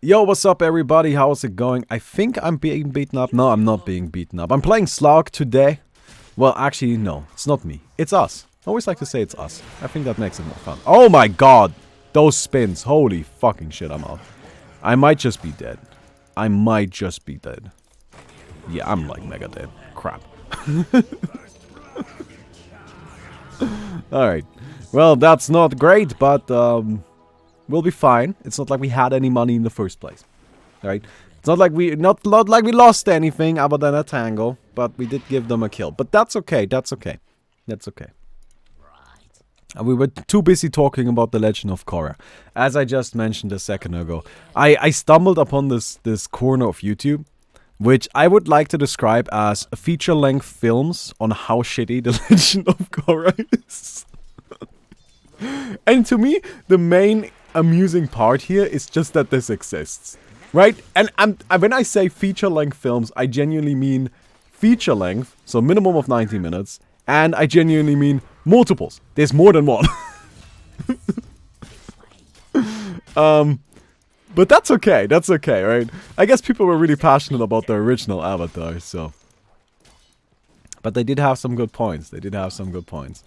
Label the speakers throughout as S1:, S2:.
S1: Yo, what's up everybody? How's it going? I think I'm being beaten up. No, I'm not being beaten up. I'm playing Slark today. Well, actually, no. It's not me. It's us. I always like to say it's us. I think that makes it more fun. Oh my god! Those spins. Holy fucking shit, I'm out. I might just be dead. I might just be dead. Yeah, I'm like mega dead. Crap. Alright. Well, that's not great, but we'll be fine. It's not like we had any money in the first place. Right? It's not like we lost anything other than a tango, but we did give them a kill. But that's okay. That's okay. That's okay. And we were too busy talking about the Legend of Korra. As I just mentioned a second ago, I stumbled upon this corner of YouTube, which I would like to describe as feature-length films on how shitty the Legend of Korra is. And to me, the main amusing part here is just that this exists. Right? And when I say feature-length films, I genuinely mean feature-length, so minimum of 90 minutes, and I genuinely mean multiples. There's more than one. But that's okay. That's okay, right? I guess people were really passionate about the original Avatar, so. But they did have some good points. They did have some good points.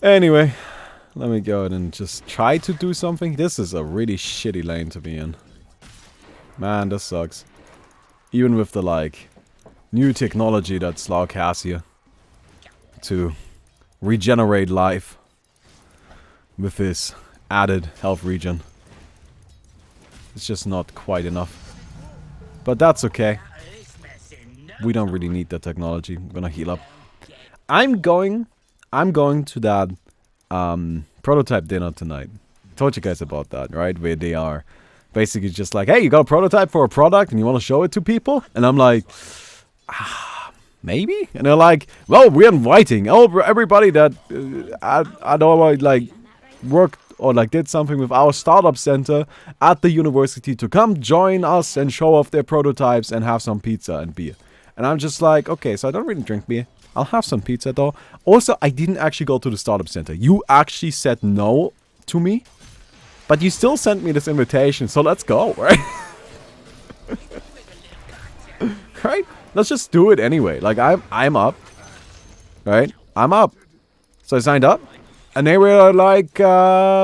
S1: Anyway, let me go ahead and just try to do something. This is a really shitty lane to be in. Man, this sucks. Even with the, like, new technology that Slark has here to regenerate life with his added health regen. It's just not quite enough. But that's okay. We don't really need that technology. I'm gonna heal up. I'm going to that prototype dinner tonight. Told you guys about that, right? Where they are basically just like, hey, you got a prototype for a product and you want to show it to people? And I'm like, maybe? And they're like, well, we're inviting everybody that I know, like, worked or like did something with our startup center at the university to come join us and show off their prototypes and have some pizza and beer. And I'm just like, okay, so I don't really drink beer. I'll have some pizza though. Also, I didn't actually go to the startup center. You actually said no to me, but you still sent me this invitation, so let's go, right? Right? Let's just do it anyway. Like, I'm up. Right? I'm up. So I signed up. And they were like,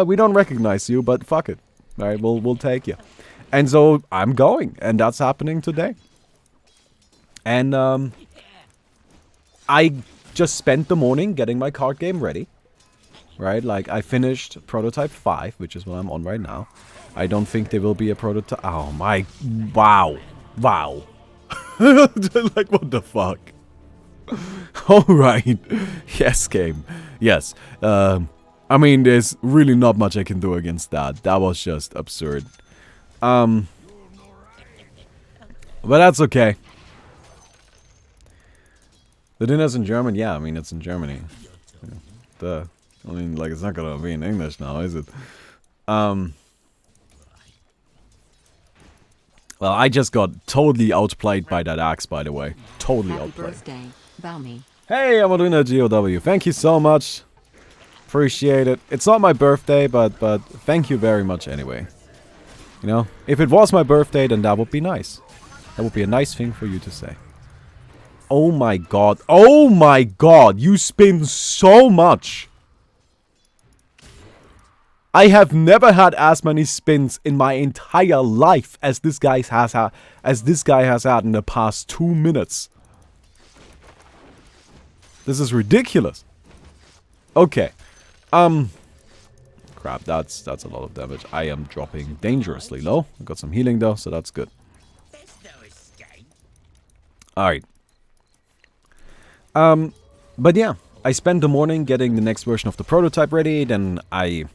S1: we don't recognize you, but fuck it. Right? We'll take you. And so I'm going. And that's happening today. And I just spent the morning getting my card game ready. Right? Like, I finished Prototype 5, which is what I'm on right now. I don't think there will be a prototype. Oh my. Wow. Wow. Like, what the fuck? Alright. Yes, game. Yes. I mean, there's really not much I can do against that. That was just absurd. But that's okay. The dinner's in German? Yeah, I mean, it's in Germany. Duh. I mean, like, it's not gonna be in English now, is it? Well, I just got totally outplayed by that axe, by the way. Totally outplayed.
S2: Happy birthday, Baumi.
S1: Hey, I'm doing a GOW. Thank you so much. Appreciate it. It's not my birthday, but thank you very much anyway. You know, if it was my birthday, then that would be nice. That would be a nice thing for you to say. Oh my god. Oh my god. You spin so much. I have never had as many spins in my entire life as this guy has had in the past 2 minutes. This is ridiculous. Okay. Crap, that's a lot of damage. I am dropping dangerously low. I got some healing though, so that's good. Alright. But yeah, I spent the morning getting the next version of the prototype ready, then I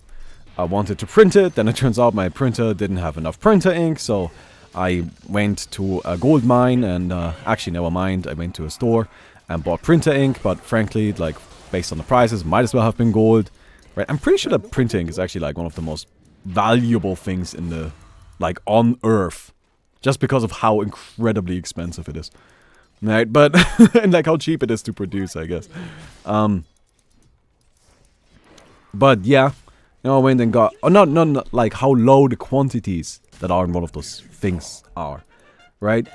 S1: wanted to print it, then it turns out my printer didn't have enough printer ink, so I went to a gold mine and, actually never mind, I went to a store and bought printer ink, but frankly, like, based on the prices, might as well have been gold, right? I'm pretty sure that printer ink is actually, like, one of the most valuable things in the, like, on Earth, just because of how incredibly expensive it is, right? But, and, like, how cheap it is to produce, I guess. But, yeah. I went and got... Oh, not like how low the quantities that are in one of those things are. Right?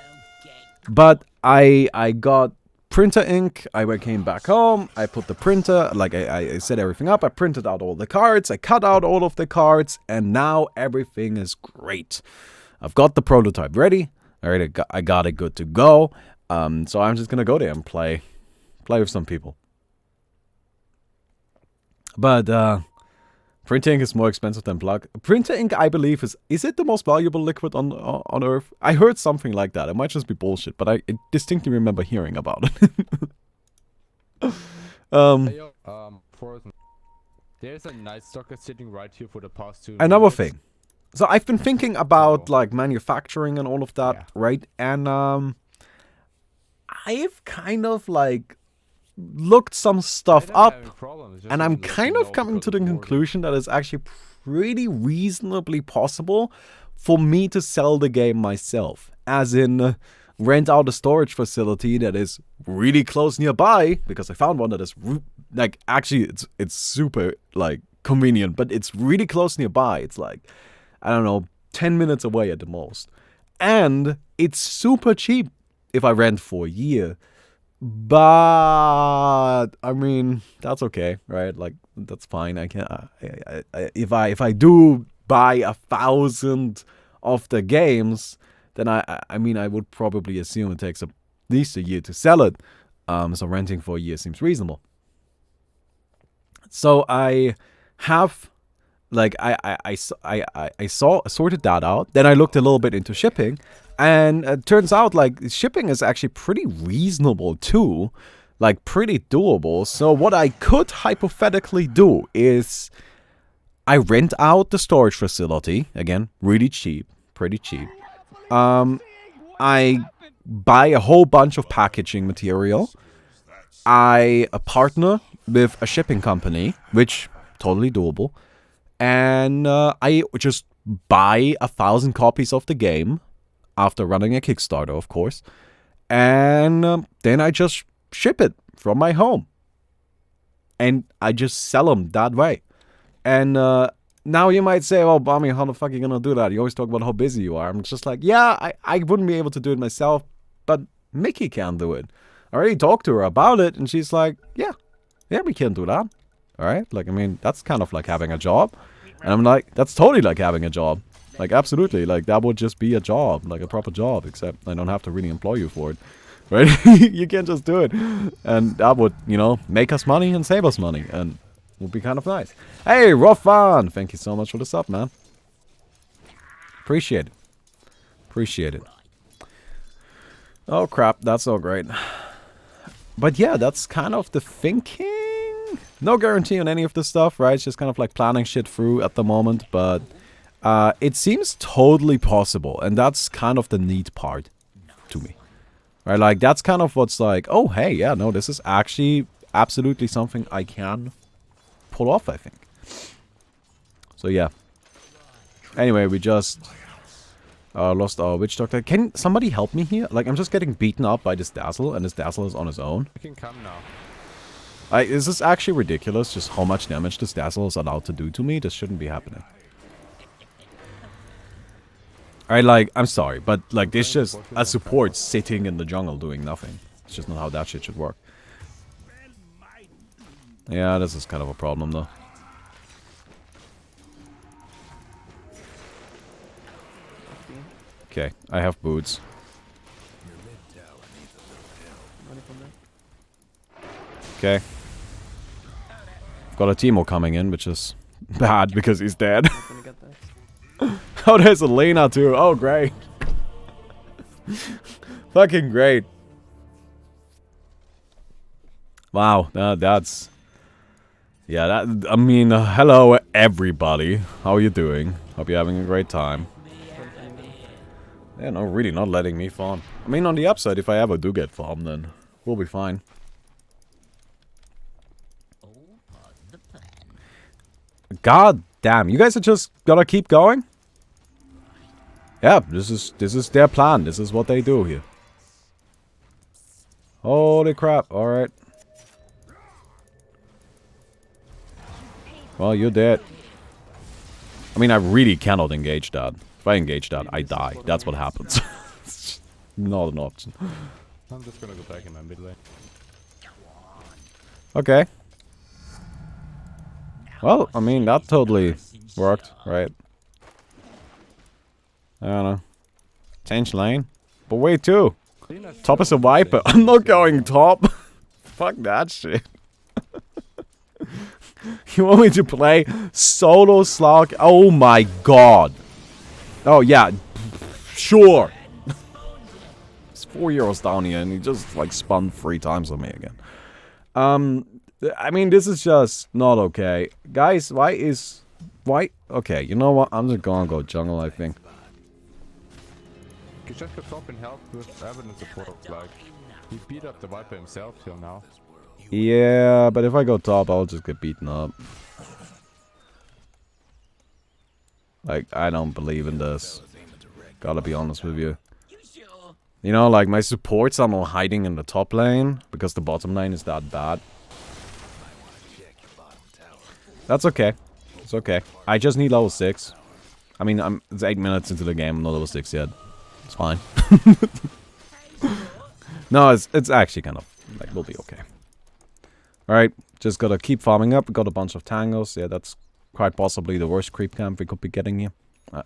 S1: But I got printer ink. I came back home. I put the printer... Like, I set everything up. I printed out all the cards. I cut out all of the cards. And now everything is great. I've got the prototype ready. Alright, I got it good to go. So I'm just gonna go there and play with some people. But, printer ink is more expensive than plug. Printer ink, I believe, is it the most valuable liquid on Earth? I heard something like that. It might just be bullshit, but I distinctly remember hearing about it.
S2: Frozen. There's a night stalker sitting right here for the past 2
S1: Another
S2: minutes.
S1: thing. So I've been thinking about like manufacturing and all of that, right? And I've kind of like looked some stuff up, and I'm kind of coming to the conclusion that it's actually pretty reasonably possible for me to sell the game myself. As in, rent out a storage facility that is really close nearby, because I found one that is, like, actually, it's super, like, convenient, but it's really close nearby. It's like, I don't know, 10 minutes away at the most. And it's super cheap if I rent for a year. But I mean, that's okay, right? Like, that's fine. I can if I do buy 1,000 of the games, then I mean, I would probably assume it takes at least a year to sell it. So renting for a year seems reasonable. So I have, like, I sorted that out. Then I looked a little bit into shipping. And it turns out, like, shipping is actually pretty reasonable, too. Like, pretty doable. So what I could hypothetically do is I rent out the storage facility. Again, really cheap. Pretty cheap. I buy a whole bunch of packaging material. I partner with a shipping company, which, totally doable. And I just buy 1,000 copies of the game. After running a Kickstarter, of course. And then I just ship it from my home. And I just sell them that way. And now you might say, well, Baumi, how the fuck are you going to do that? You always talk about how busy you are. I'm just like, yeah, I wouldn't be able to do it myself. But Mickey can do it. I already talked to her about it. And she's like, yeah, we can do that. All right? Like, I mean, that's kind of like having a job. And I'm like, that's totally like having a job. Like, absolutely. Like, that would just be a job. Like, a proper job. Except I don't have to really employ you for it. Right? You can't just do it. And that would, you know, make us money and save us money. And would be kind of nice. Hey, Rofan! Thank you so much for the sub, man. Appreciate it. Appreciate it. Oh, crap. That's so great. But yeah, that's kind of the thinking. No guarantee on any of this stuff, right? It's just kind of like planning shit through at the moment. But it seems totally possible. And that's kind of the neat part to me. Right? Like, that's kind of what's like, oh, hey, yeah, no, this is actually absolutely something I can pull off, I think. So, yeah. Anyway, we just lost our witch doctor. Can somebody help me here? Like, I'm just getting beaten up by this Dazzle, and this Dazzle is on his own.
S2: You can come now.
S1: This is actually ridiculous, just how much damage this Dazzle is allowed to do to me. This shouldn't be happening. Alright, like, I'm sorry, but, like, this just a support sitting in the jungle doing nothing. It's just not how that shit should work. Yeah, this is kind of a problem, though. Okay, I have boots. Okay. I've got a Teemo coming in, which is bad because he's dead. Oh, there's Elena too. Oh, great. Fucking great. Wow, that's... Yeah, that... I mean, hello everybody. How are you doing? Hope you're having a great time. Yeah, no, really not letting me farm. I mean, on the upside, if I ever do get farm, then we'll be fine. God damn, you guys are just gonna keep going? Yeah, this is their plan. This is what they do here. Holy crap, alright. Well, you're dead. I mean, I really cannot engage that. If I engage that, I die. That's what happens. It's not an option.
S2: I'm just gonna go back in my mid lane.
S1: Okay. Well, I mean, that totally worked, right? I don't know. Change lane? But wait, too. Top is a Viper. I'm not going top. Fuck that shit. You want me to play solo Slark? Oh my god. Oh yeah. Sure. It's €4 down here and he just like spun 3 times on me again. I mean, this is just not okay. Guys, why? Okay, you know what? I'm just gonna go jungle, I think.
S2: You just go top and help with evidence support. Like, he beat up the Viper himself till now.
S1: Yeah, but if I go top, I'll just get beaten up. Like, I don't believe in this. Gotta be honest with you. You know, like, my supports are not hiding in the top lane, because the bottom lane is that bad. That's okay. It's okay. I just need level 6. I mean, it's 8 minutes into the game, I'm not level 6 yet. It's fine. No, it's actually kind of, like, we'll be okay. Alright, just gotta keep farming up. We got a bunch of tangos. Yeah, that's quite possibly the worst creep camp we could be getting here.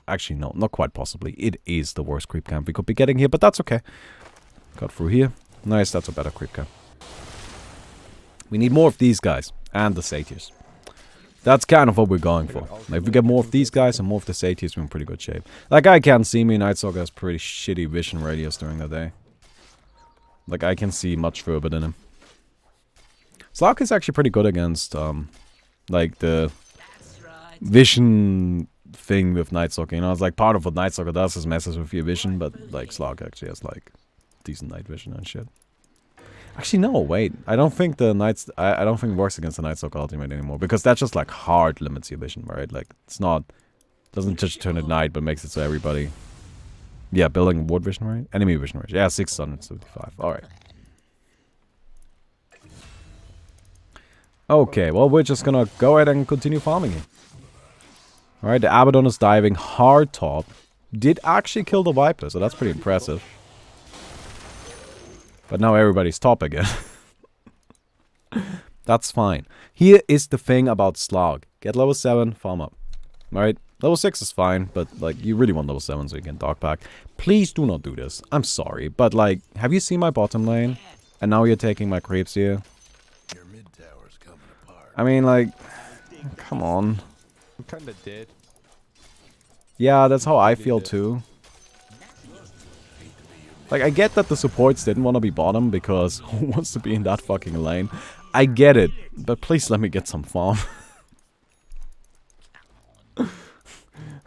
S1: Actually, no, not quite possibly. It is the worst creep camp we could be getting here, but that's okay. Got through here. Nice, that's a better creep camp. We need more of these guys, and the satyrs. That's kind of what we're going for. Like, if we get more of these guys and more of the satyrs, we're in pretty good shape. That guy can't see me. Nightstalker has pretty shitty vision radius during the day. Like, I can see much further than him. Slark is actually pretty good against, like, the vision thing with Nightstalker. You know, it's like part of what Nightstalker does is messes with your vision, but, like, Slark actually has, like, decent night vision and shit. Actually, no, wait. I don't think the Nights... I don't think it works against the Nightstalker ultimate anymore, because that just, like, hard limits your vision, right? Like, it's not... Doesn't just turn at night, but makes it so everybody... Yeah, building what vision rate? Enemy vision rate. Yeah, 675. Alright. Okay, well, we're just gonna go ahead and continue farming here. Alright, the Abaddon is diving hard top. Did actually kill the Viper, so that's pretty impressive. But now everybody's top again. That's fine. Here is the thing about Slark. Get level 7, farm up. Alright, level 6 is fine, but like, you really want level 7 so you can dog pack. Please do not do this. I'm sorry, but like, have you seen my bottom lane? And now you're taking my creeps here? I mean, like, come on.
S2: I'm kinda dead.
S1: Yeah, that's how I feel too. Like, I get that the supports didn't want to be bottom because who wants to be in that fucking lane? I get it, but please let me get some farm.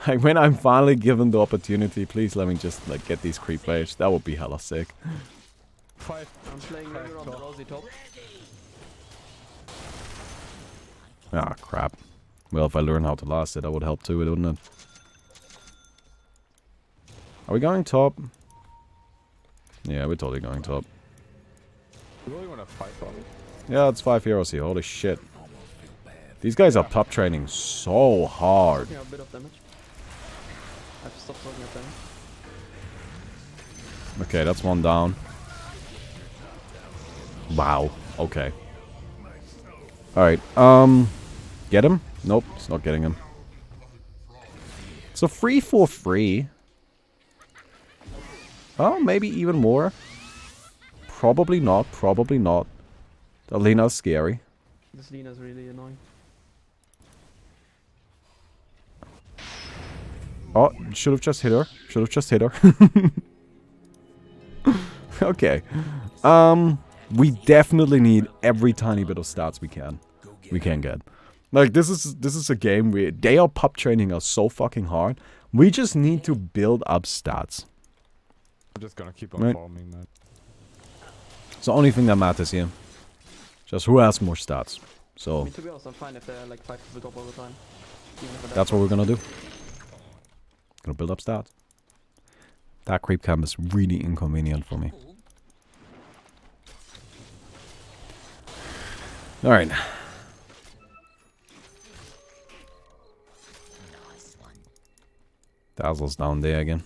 S1: Like, when I'm finally given the opportunity, please let me just, like, get these creep waves. That would be hella sick.
S3: I'm playing later on the Rosy top.
S1: Ah, crap. Well, if I learn how to last it, that would help too, wouldn't it? Are we going top? Yeah, we're totally going top.
S2: You really wanna fight on it?
S1: Yeah, it's 5 heroes here. Holy shit. These guys are pub training so hard.
S3: Yeah, a bit of damage. I've stopped looking at them.
S1: Okay, that's one down. Wow. Okay. Alright, get him? Nope, it's not getting him. So 3 for free. Oh, maybe even more. Probably not, probably not. The Lena's scary.
S3: This Lena's really annoying.
S1: Oh, should have just hit her. Should have just hit her. Okay. We definitely need every tiny bit of stats we can get. Like, this is a game where they are pub training us so fucking hard. We just need to build up stats.
S2: I'm just gonna keep on farming, man.
S1: It's the only thing that matters here. Just who has more stats.
S3: I
S1: So
S3: mean, to be honest, I'm fine if they're like 5 to the top all the time. Even if I die
S1: that's what we're
S3: first.
S1: gonna do. Gonna build up stats. That creep camp is really inconvenient for me. Alright. Dazzle's down there again.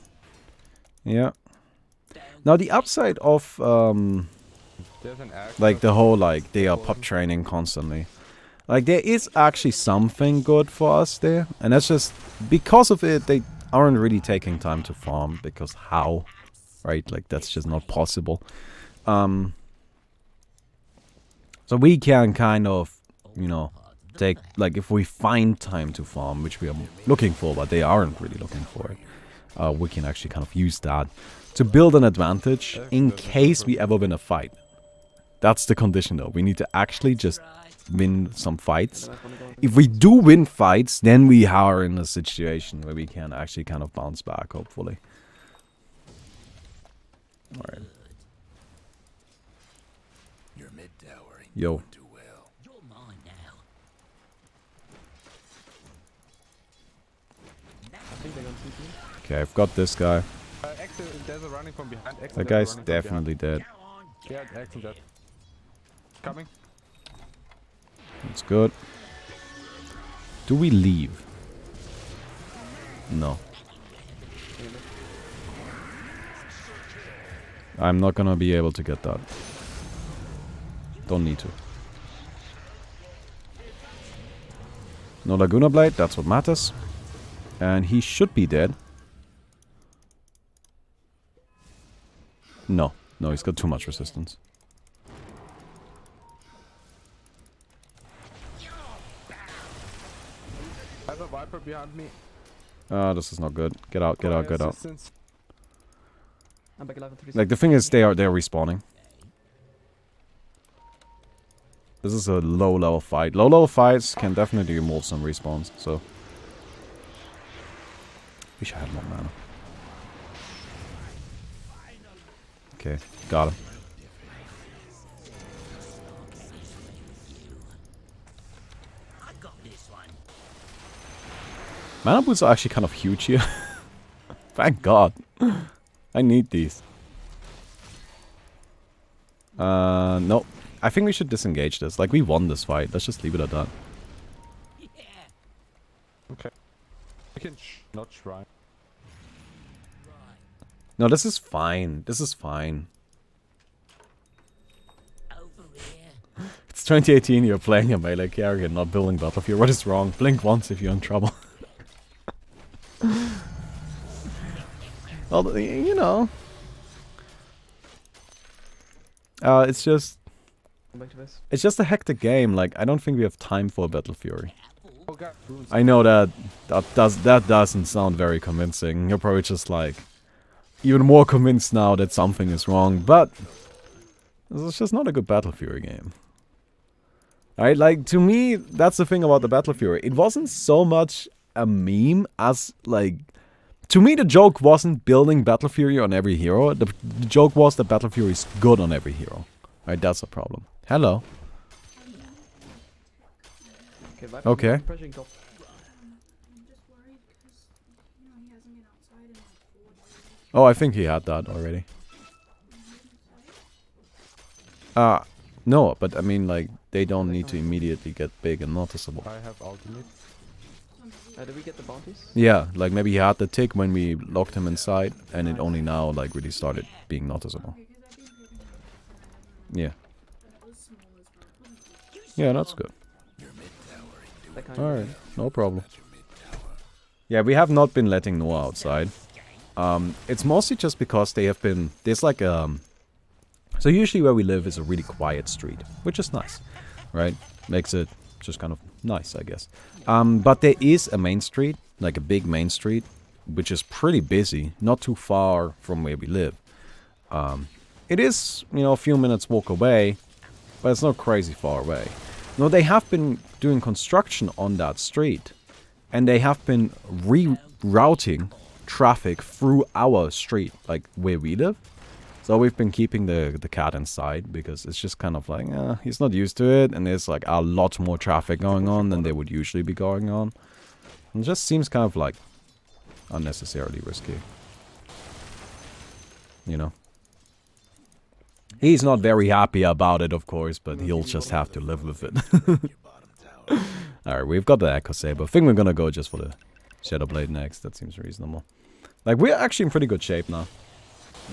S1: Yeah. Now the upside of
S2: There's an axe.
S1: like the whole like they are pop training constantly. Like there is actually something good for us there, and that's just because of it they aren't really taking time to farm because how, right? Like that's just not possible. So we can kind of, you know, take like if we find time to farm, which we are looking for, but they aren't really looking for it. We can actually kind of use that to build an advantage in case we ever win a fight. That's the condition though. We need to actually just win some fights. If we do win fights, then we are in a situation where we can actually kind of bounce back, hopefully. Alright. Yo. Okay, I've got this guy.
S2: There's a running from behind.
S1: That guy's definitely dead.
S2: Yeah, Axel dead. Coming.
S1: That's good. Do we leave? No. I'm not gonna be able to get that. Don't need to. No Laguna Blade, that's what matters. And he should be dead. No. No, he's got too much resistance.
S2: I have a Viper behind me.
S1: Ah, this is not good. Get out, get out, get out.
S3: I'm back alive in 3
S1: Like the thing is they're respawning. This is a low level fight. Low level fights can definitely remove some respawns, so wish I had more mana. Okay, got him. Mana boots are actually kind of huge here. Thank God. I need these. No. I think we should disengage this. Like, we won this fight. Let's just leave it at that.
S2: Okay. We can not try.
S1: No, this is fine. This is fine. It's 2018, you're playing a melee character, not building Battlefield. What is wrong? Blink once if you're in trouble. Well, you know. It's just... It's just a hectic game. Like, I don't think we have time for a Battle Fury.
S2: Oh god,
S1: I know that doesn't sound very convincing. You're probably just like even more convinced now that something is wrong, but it's just not a good Battle Fury game. Right? Like, to me, that's the thing about the Battle Fury. It wasn't so much a meme as, like... To me, the joke wasn't building Battle Fury on every hero. The joke was that Battle Fury is good on every hero. Right? That's a problem. Hello. Okay. Oh, I think he had that already. No, but I mean, like, they don't need to immediately get big and noticeable.
S2: I have ultimate.
S3: Did we get the bounties?
S1: Yeah, like maybe he had the tick when we locked him inside, and it only now, like, really started being noticeable. Yeah. Yeah, that's good. Alright, no problem. Yeah, we have not been letting Noah outside. It's mostly just because they have been... There's like so usually where we live is a really quiet street, which is nice, right? Makes it just kind of nice, I guess. But there is a main street, like a big main street, which is pretty busy, not too far from where we live. It is, you know, a few minutes walk away, but it's not crazy far away. No, they have been doing construction on that street, and they have been rerouting traffic through our street, like where we live. So we've been keeping the cat inside because it's just kind of like, he's not used to it, and there's like a lot more traffic going on than there would usually be going on. It just seems kind of like unnecessarily risky. You know? He's not very happy about it, of course, but he'll just have to live with it. Alright, we've got the Echo Saber. I think we're gonna go just for the Shadow Blade next. That seems reasonable. Like, we're actually in pretty good shape now.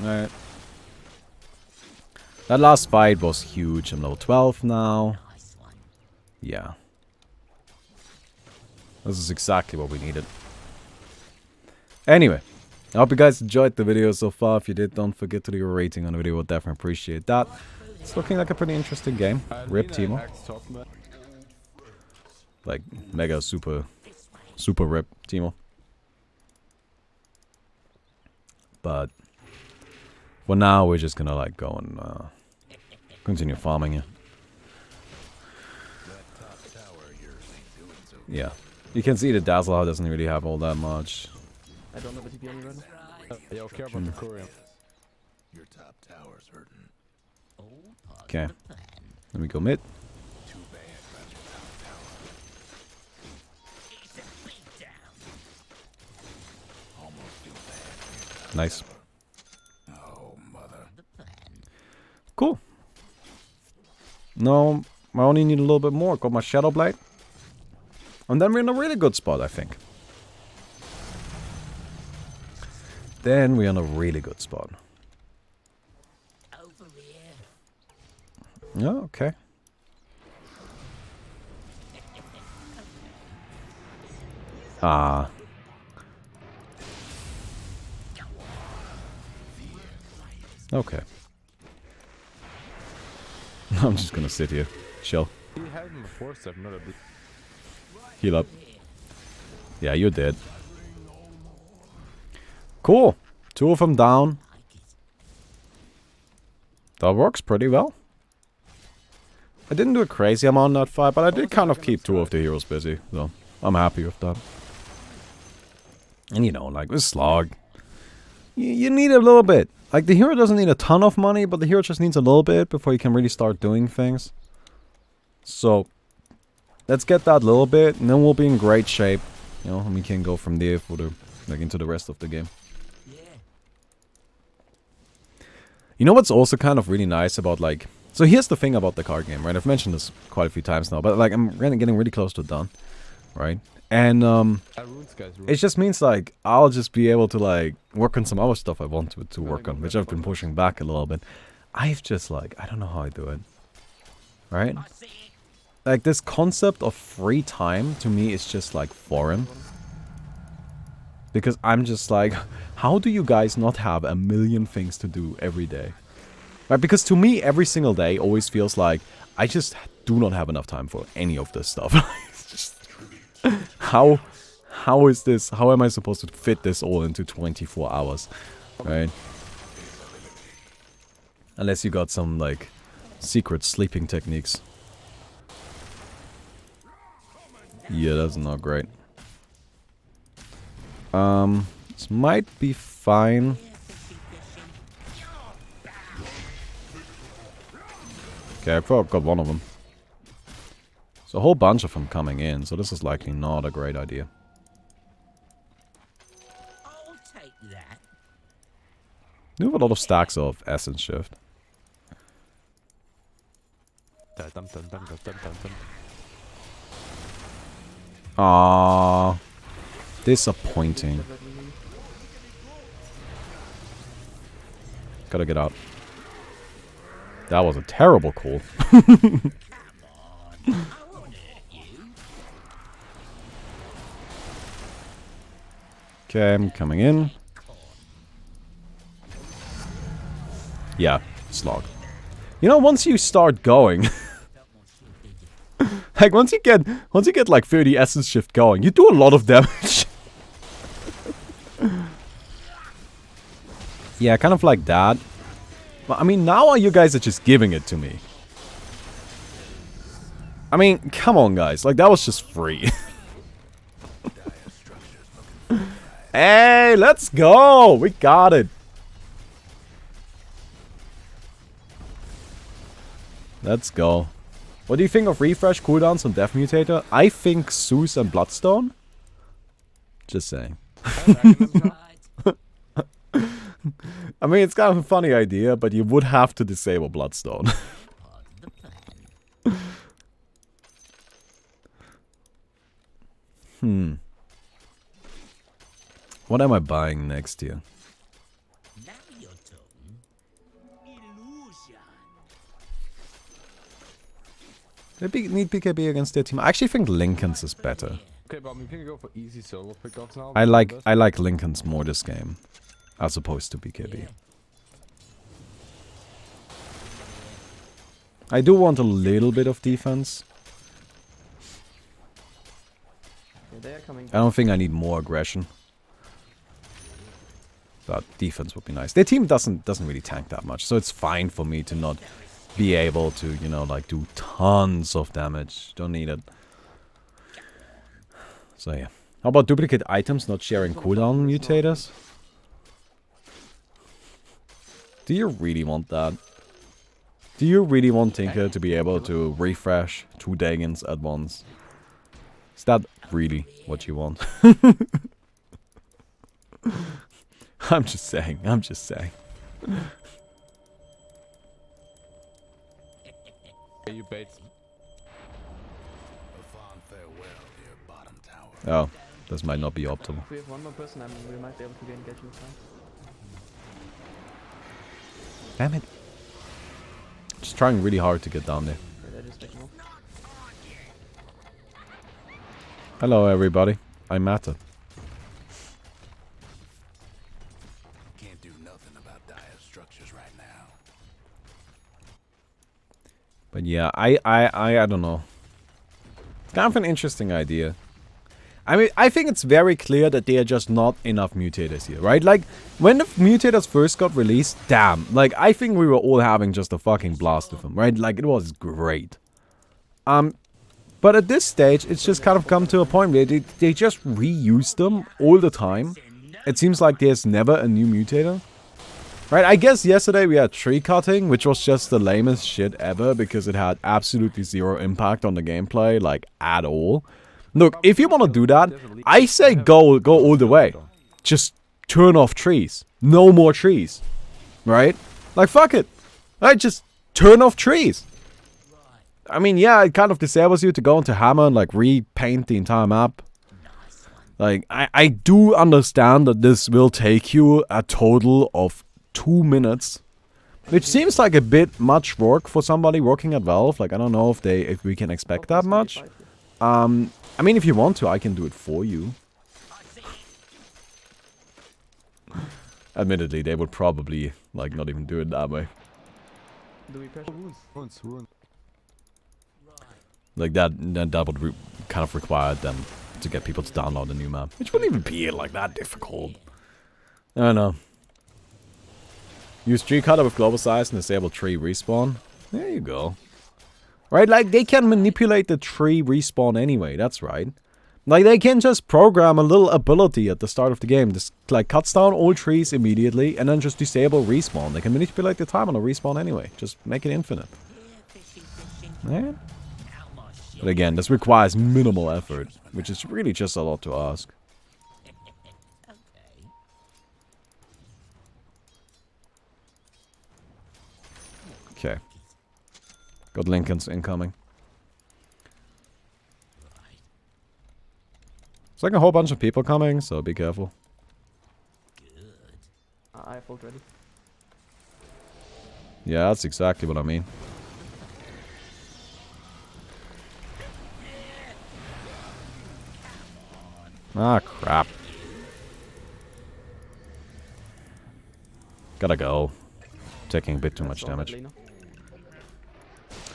S1: Alright. That last fight was huge. I'm level 12 now. Yeah. This is exactly what we needed. Anyway. I hope you guys enjoyed the video so far. If you did, don't forget to leave a rating on the video. We'll definitely appreciate that. It's looking like a pretty interesting game. Rip Timo. Like, mega super rip Timo. But for now, we're just gonna like go and continue farming here. Yeah. You can see the Dazzler doesn't really have all that much.
S3: I don't know the TP on you right now.
S2: Yeah, care about the Korean.
S4: Your top tower's hurting.
S1: Okay. Let me go mid.
S4: Too bad about your top tower. Almost too bad.
S1: Nice.
S4: Oh, mother.
S1: Cool. No, I only need a little bit more. Got my Shadow Blade. And then we're in a really good spot, I think. Then we're in a really good spot. Yeah, okay. Ah. Okay. I'm just gonna sit here. Chill.
S2: He had him before, so not a bit.
S1: Heal up. Yeah, you're dead. Cool. 2 of them down. That works pretty well. I didn't do a crazy amount in that fight, but I did kind of keep 2 of the heroes busy. So, I'm happy with that. And you know, like with Slark, you need a little bit. Like, the hero doesn't need a ton of money, but the hero just needs a little bit before you can really start doing things. So, let's get that little bit, and then we'll be in great shape. You know, and we can go from there for the, like, into the rest of the game. You know what's also kind of really nice about, like... So here's the thing about the card game, right? I've mentioned this quite a few times now, but, like, I'm getting really close to done, right? And, it just means, like, I'll just be able to, like, work on some other stuff I want to work on, which I've been pushing back a little bit. I've just, like, I don't know how I do it, right? Like, this concept of free time, to me, is just, like, foreign. Because I'm just like, how do you guys not have a million things to do every day? Right? Because to me, every single day always feels like I just do not have enough time for any of this stuff. It's just, how is this? How am I supposed to fit this all into 24 hours? Right? Unless you got some, like, secret sleeping techniques. Yeah, that's not great. This might be fine. Okay, I probably got one of them. There's a whole bunch of them coming in, so this is likely not a great idea.
S5: I'll take that.
S1: We have a lot of stacks of Essence Shift. Aww. Disappointing. Gotta get out. That was a terrible call. Okay, I'm coming in. Yeah, Slog. You know, once you start going, like once you get like 30 Essence Shift going, you do a lot of damage. Yeah, kind of like that. But I mean, now you guys are just giving it to me. I mean, come on, guys. Like, that was just free. Hey, let's go! We got it. Let's go. What do you think of refresh cooldowns on Death Mutator? I think Zeus and Bloodstone. Just saying. I mean, it's kind of a funny idea, but you would have to disable Bloodstone. What am I buying next here?
S5: Now you're talking. Illusion.
S1: They need BKB against their team. I actually think Lincoln's is better.
S2: Okay, but we can go for easy solo pickups now.
S1: I like Lincoln's more this game, as opposed to BKB. I do want a little bit of defense.
S3: Yeah, they are coming.
S1: I don't think I need more aggression. But defense would be nice. Their team doesn't really tank that much, so it's fine for me to not be able to, you know, like do tons of damage. Don't need it. So yeah. How about duplicate items not sharing cooldown mutators? Do you really want that? Do you really want Tinker to be able to refresh 2 Dagons at once? Is that really what you want? I'm just saying, I'm just saying.
S2: You bait.
S4: A fond farewell, dear bottom tower.
S1: Oh, this might not be optimal.
S3: If we have one more person, we might be able to gain engagement time.
S1: Damn it. Just trying really hard to get down there.
S3: Yeah, they're just taking off.
S1: Hello everybody, I'm Mata.
S4: Can't do nothing about dire structures right now.
S1: But yeah, I don't know. It's kind of an interesting idea. I mean, I think it's very clear that there are just not enough mutators here, right? Like, when the mutators first got released, damn, like, I think we were all having just a fucking blast with them, right? Like, it was great. But at this stage, it's just kind of come to a point where they just reuse them all the time. It seems like there's never a new mutator. Right, I guess yesterday we had tree cutting, which was just the lamest shit ever because it had absolutely zero impact on the gameplay, like, at all. Look, if you want to do that, I say go all the way. Just turn off trees. No more trees. Right? Like, fuck it. Right, just turn off trees. I mean, yeah, it kind of disables you to go into Hammer and, like, repaint the entire map. Like, I do understand that this will take you a total of 2 minutes. Which seems like a bit much work for somebody working at Valve. Like, I don't know if we can expect that much. I mean, if you want to, I can do it for you. Admittedly, they would probably, like, not even do it that way.
S3: Do we pressure?
S2: Runes.
S1: Like, that would kind of require them to get people to download a new map. Which wouldn't even be, like, that difficult. I don't know. Use tree cutter with global size and disable tree respawn. There you go. Right, like, they can manipulate the tree respawn anyway, that's right. Like, they can just program a little ability at the start of the game. Just, like, cuts down all trees immediately, and then just disable respawn. They can manipulate the time on a respawn anyway. Just make it infinite. Yeah. But again, this requires minimal effort, which is really just a lot to ask. Okay. Got Lincoln's incoming. There's like a whole bunch of people coming, so be careful.
S3: I have ult ready.
S1: Yeah, that's exactly what I mean. Ah, crap. Gotta go. Taking a bit too much damage.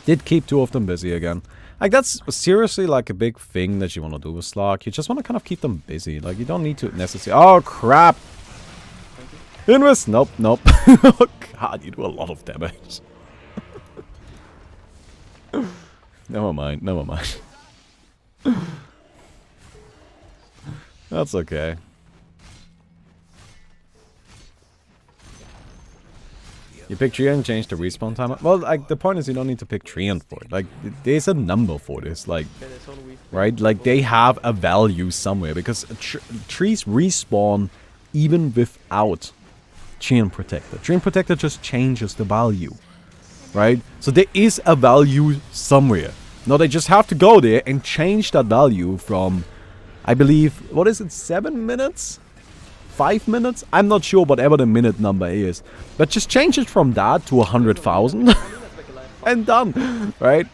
S1: Did keep 2 of them busy again. Like, that's seriously, like, a big thing that you want to do with Slark. You just want to kind of keep them busy. Like, you don't need to necessarily... Oh, crap! Invis! Nope, nope. Oh, God, you do a lot of damage. Never mind, never mind. That's okay. You pick Treant, change the respawn time. Well, like, the point is you don't need to pick Treant for it. Like, there's a number for this. Like, right? Like, they have a value somewhere. Because trees respawn even without Treant Protector. Treant Protector just changes the value. Right? So there is a value somewhere. Now, they just have to go there and change that value from, I believe, what is it, 7 minutes? 5 minutes? I'm not sure whatever the minute number is. But just change it from that to 100,000 and done, right?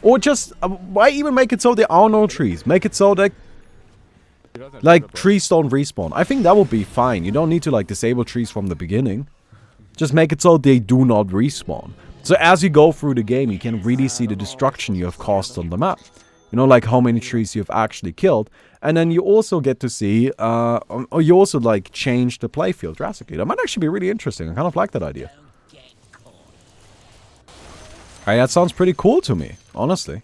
S1: Or just, why even make it so there are no trees? Make it so that, like, trees don't respawn. I think that would be fine. You don't need to, like, disable trees from the beginning. Just make it so they do not respawn. So as you go through the game, you can really see the destruction you have caused on the map. You know, like how many trees you've actually killed. And then you also get to see, or you also, like, change the playfield drastically. That might actually be really interesting. I kind of like that idea. Alright, that sounds pretty cool to me, honestly.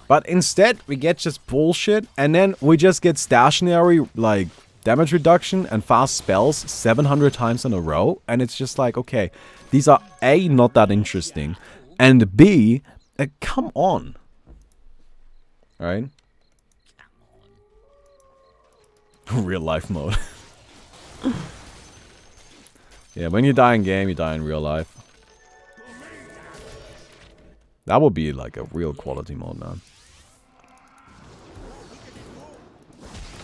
S1: But instead, we get just bullshit, and then we just get stationary, like, damage reduction and fast spells 700 times in a row. And it's just like, okay, these are A, not that interesting, and B, come on. Alright? Real life mode. Yeah, when you die in game, you die in real life. That would be like a real quality mode, man.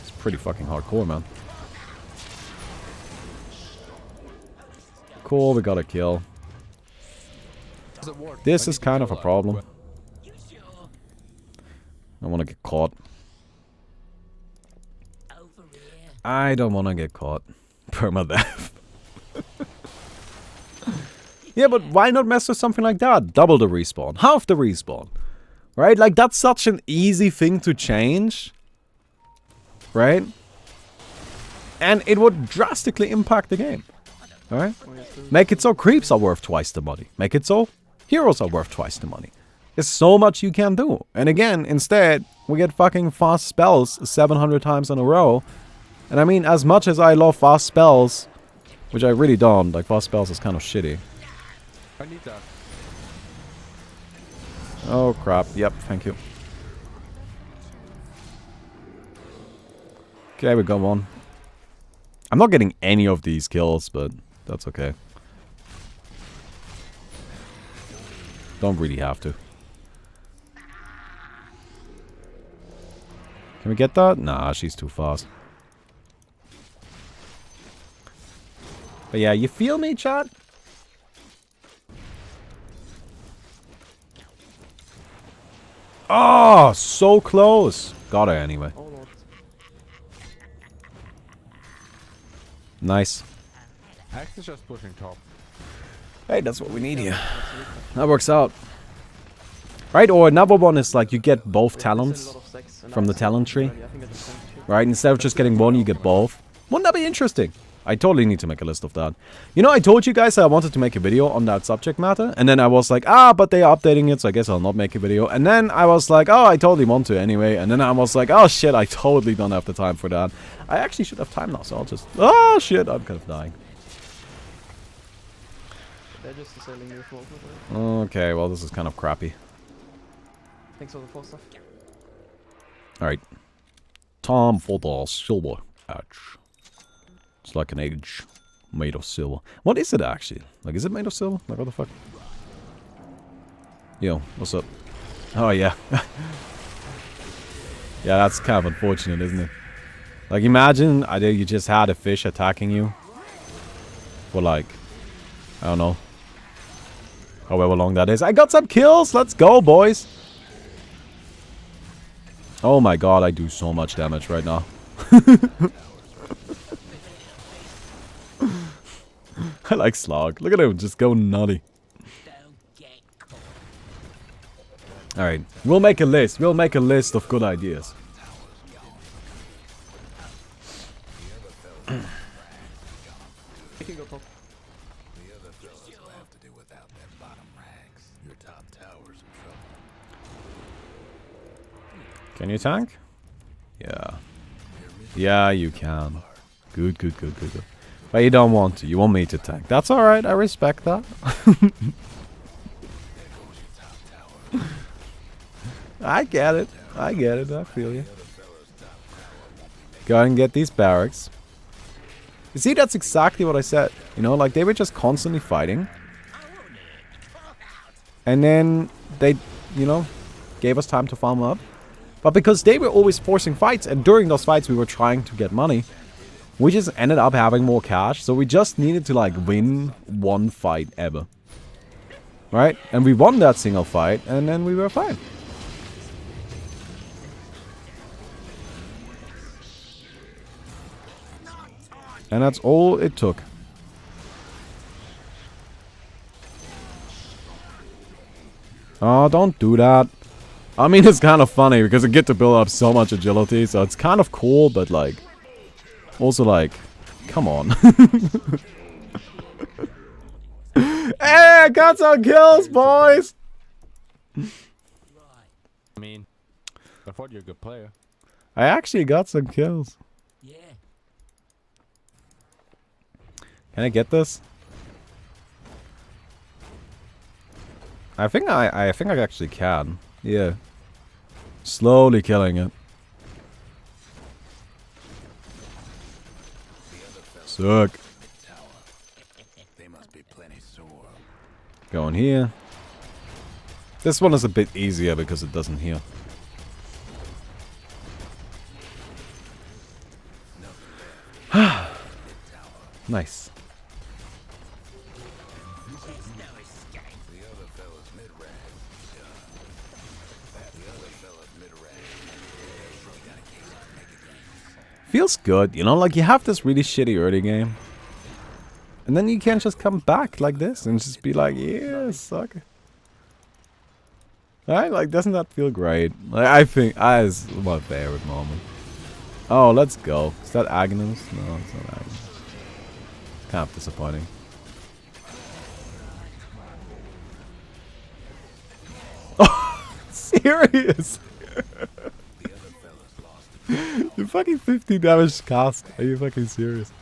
S1: It's pretty fucking hardcore, man. Cool, we got a kill. This is kind of a problem. I want to get caught. I don't want to get caught. Permadeath. Yeah, but why not mess with something like that? Double the respawn. Half the respawn. Right? Like, that's such an easy thing to change. Right? And it would drastically impact the game. Alright? Make it so creeps are worth twice the money. Make it so heroes are worth twice the money. There's so much you can do. And again, instead, we get fucking fast spells 700 times in a row. And I mean, as much as I love fast spells, which I really don't, like, fast spells is kind of shitty.
S2: I need that.
S1: Oh crap, yep, thank you. Okay, we got one. I'm not getting any of these kills, but that's okay. Don't really have to. Can we get that? Nah, she's too fast. But yeah, you feel me, chat? Oh, so close. Got her anyway.
S3: Oh lord.
S1: Nice.
S2: Axe is just pushing top.
S1: Hey, that's what we need here. That works out. Right, or another one is like you get both talents from the talent tree. Right, instead of just getting one, you get both. Wouldn't that be interesting? I totally need to make a list of that. You know, I told you guys I wanted to make a video on that subject matter. And then I was like, but they are updating it, so I guess I'll not make a video. And then I was like, oh, I totally want to anyway. And then I was like, oh shit, I totally don't have the time for that. I actually should have time now, so I'll just... Oh shit, I'm kind of dying.
S3: They're just selling new floor.
S1: Okay, well, this is kind of crappy.
S3: Thanks for the full stuff.
S1: Alright. Time for the silver edge. It's like an edge made of silver. What is it actually? Like, is it made of silver? Like, what the fuck? Yo, what's up? Oh, yeah. Yeah, that's kind of unfortunate, isn't it? Like, imagine you just had a fish attacking you for, like, I don't know, however long that is. I got some kills! Let's go, boys! Oh my god, I do so much damage right now. I like Slark. Look at him just go nutty. Alright, we'll make a list. We'll make a list of good ideas.
S3: You can go top.
S4: The other fellas will have to do without that bottom rags. Your top tower's in trouble.
S1: Can you tank? Yeah. Yeah, you can. Good, good, good, good, good. But you don't want to. You want me to tank. That's alright. I respect that. I get it. I get it. I feel you. Go ahead and get these barracks. You see, that's exactly what I said. You know, like, they were just constantly fighting. And then they, you know, gave us time to farm up. But because they were always forcing fights, and during those fights we were trying to get money, we just ended up having more cash. So we just needed to like win one fight ever. Right? And we won that single fight, and then we were fine. And that's all it took. Oh, don't do that. I mean, it's kind of funny because you get to build up so much agility, so it's kind of cool, but like, also like, come on. Hey, I got some kills, boys!
S2: I mean, I thought you're a good player.
S1: I actually got some kills.
S5: Yeah.
S1: Can I get this? I think I actually can. Yeah. Slowly killing it. Suck.
S4: They must be plenty sore.
S1: Going here. This one is a bit easier because it doesn't heal. Nice. Feels good, you know, like you have this really shitty early game. And then you can just come back like this and just be like, yeah, sucker. Right? Like, doesn't that feel great? Like, I think is my favorite moment. Oh, let's go. Is that Agnes? No, it's not Agnes. Kind of disappointing. Oh, serious? You fucking 50 damage cast. Are you fucking serious?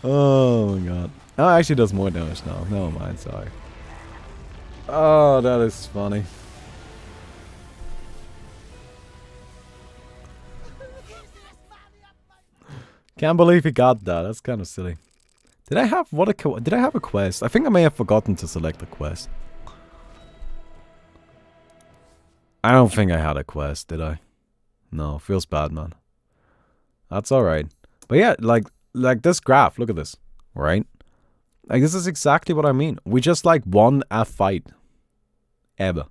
S1: Oh my god. Oh, it actually does more damage now. Never mind, sorry. Oh, that is funny. Can't believe he got that. That's kind of silly. Did I have did I have a quest? I think I may have forgotten to select a quest. I don't think I had a quest, did I? No, feels bad, man. That's alright. But yeah, like this graph, look at this. Right? Like, this is exactly what I mean. We just, like, won a fight. Ever.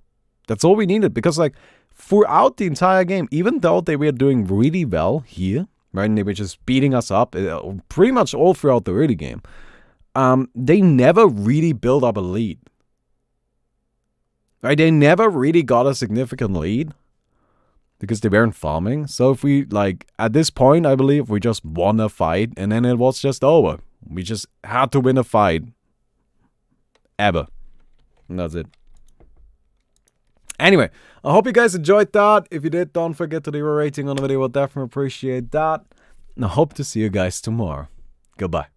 S1: That's all we needed. Because, like, throughout the entire game, even though they were doing really well here, right, and they were just beating us up pretty much all throughout the early game, they never really built up a lead. Right? They never really got a significant lead. Because they weren't farming. So if we, like, at this point, I believe we just won a fight. And then it was just over. We just had to win a fight. Ever. And that's it. Anyway, I hope you guys enjoyed that. If you did, don't forget to leave a rating on the video. We'll definitely appreciate that. And I hope to see you guys tomorrow. Goodbye.